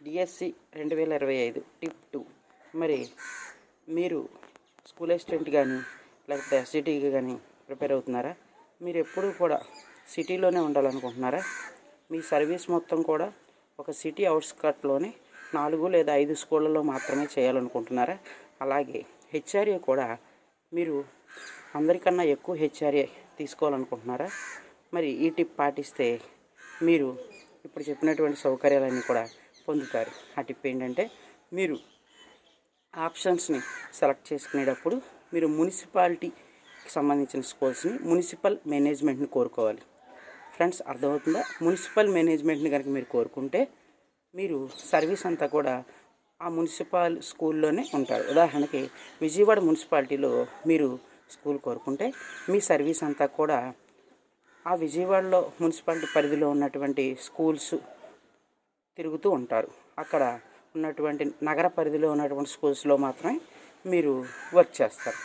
DSC 2025 tip 2. మరి మీరు school assistant కానీ లేకపోతే ఎస్జిటికి కానీ ప్రిపేర్ అవుతున్నారా? మీరు ఎప్పుడూ కూడా సిటీలోనే ఉండాలనుకుంటున్నారా? మీ సర్వీస్ మొత్తం కూడా ఒక సిటీ అవుట్స్కట్లోనే 4 లేదా 5 స్కూళ్ళలో మాత్రమే చేయాలనుకుంటున్నారా? అలాగే హెచ్ఆర్ఏ కూడా మీరు అందరికన్నా ఎక్కువ హెచ్ఆర్ఏ తీసుకోవాలనుకుంటున్నారా? మరి ఈ టిప్ పాటిస్తే మీరు ఇప్పుడు చెప్పినటువంటి సౌకర్యాలన్నీ కూడా పొందుతారు. ఆ టిప్ ఏంటంటే, మీరు ఆప్షన్స్ని సెలెక్ట్ చేసుకునేటప్పుడు మీరు మున్సిపాలిటీకి సంబంధించిన స్కూల్స్ని మున్సిపల్ మేనేజ్మెంట్ని కోరుకోవాలి. ఫ్రెండ్స్, అర్థమవుతుందా? మున్సిపల్ మేనేజ్మెంట్ని కనుక మీరు కోరుకుంటే మీరు సర్వీస్ అంతా కూడా ఆ మున్సిపల్ స్కూల్లోనే ఉంటారు. ఉదాహరణకి విజయవాడ మున్సిపాలిటీలో మీరు స్కూల్ కోరుకుంటే మీ సర్వీస్ అంతా కూడా ఆ విజయవాడలో మున్సిపాలిటీ పరిధిలో ఉన్నటువంటి స్కూల్స్ తిరుగుతూ ఉంటారు. అక్కడ ఉన్నటువంటి నగర పరిధిలో ఉన్నటువంటి స్కూల్స్లో మాత్రమే మీరు వర్క్ చేస్తారు.